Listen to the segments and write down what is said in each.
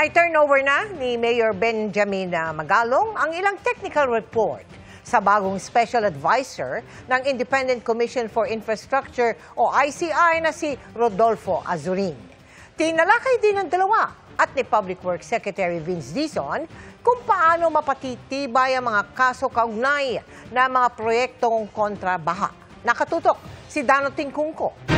Na-turnover na ni Mayor Benjamin Magalong ang ilang technical report sa bagong Special Advisor ng Independent Commission for Infrastructure o ICI na si Rodolfo Azurin. Tinalakay din ng dalawa at ni Public Works Secretary Vince Dizon kung paano mapatitibay ang mga kaso kaugnay na mga proyektong kontrabaha. Nakatutok si Dano Tingkungko.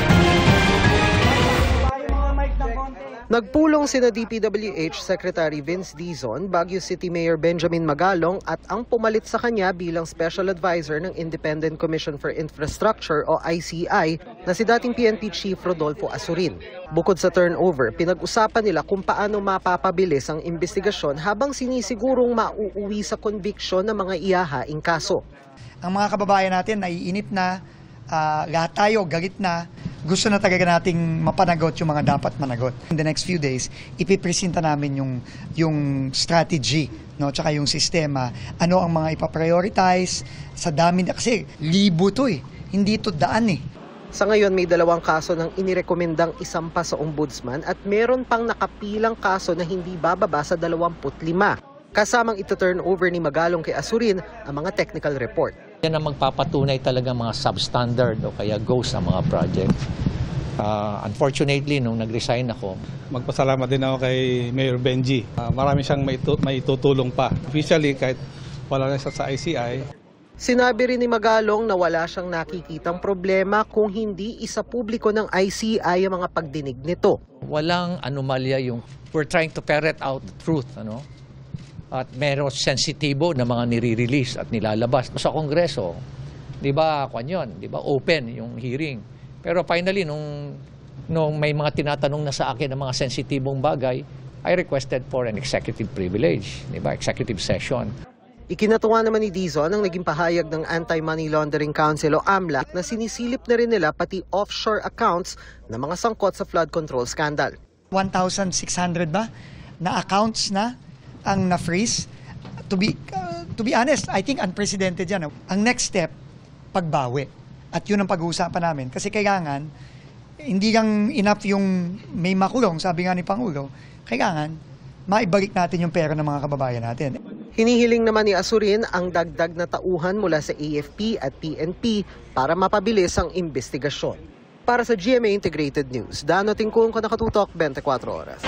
Nagpulong sina DPWH Secretary Vince Dizon, Baguio City Mayor Benjamin Magalong at ang pumalit sa kanya bilang Special Advisor ng Independent Commission for Infrastructure o ICI na si dating PNP Chief Rodolfo Azurin. Bukod sa turnover, pinag-usapan nila kung paano mapapabilis ang investigasyon habang sinisigurong mauuwi sa conviction ng mga ihahaing kaso. Ang mga kababayan natin naiinit na, lahat tayo galit na, gusto na talaga nating mapanagot yung mga dapat managot. In the next few days, ipipresenta namin yung strategy, no, tsaka yung sistema, ano ang mga ipaprioritize sa dami, kasi libo to hindi to daan Sa ngayon, may 2 kaso ng inirekomendang isampa sa ombudsman at meron pang nakapilang kaso na hindi bababa sa 25. Kasamang ito-turn over ni Magalong kay Azurin ang mga technical report. Yan ang magpapatunay talaga mga substandard o kaya ghost sa mga project. Unfortunately, nung nag-resign ako, magpasalamat din ako kay Mayor Benji. Marami siyang maitutulong pa. Officially, kahit wala na sa ICI. Sinabi rin ni Magalong na wala siyang nakikitang problema kung hindi isa-publiko ng ICI ang mga pagdinig nito. walang anomalya yung we're trying to ferret out the truth, ano? At meron sensitibo na mga nire-release at nilalabas sa Kongreso. 'Di ba? Kwan 'yon, 'di ba? Open yung hearing. Pero finally nung may mga tinatanong na sa akin ng mga sensitibong bagay, I requested for an executive privilege, 'di ba? Executive session. Ikinatuwa naman ni Dizon ang naging pahayag ng Anti-Money Laundering Council o AMLAC na sinisilip na rin nila pati offshore accounts ng mga sangkot sa flood control scandal. 1,600 ba na accounts na ang na-freeze? To be honest, I think unprecedented yan. Ang next step, pagbawi. At yun ang pag-uusapan namin. Kasi kailangan, hindi lang enough yung may makulong, sabi nga ni Pangulo, kailangan maibalik natin yung pera ng mga kababayan natin. Hinihiling naman ni Azurin ang dagdag na tauhan mula sa AFP at PNP para mapabilis ang investigasyon. Para sa GMA Integrated News, Dano Tingkungko, Nakatutok, 24 Oras.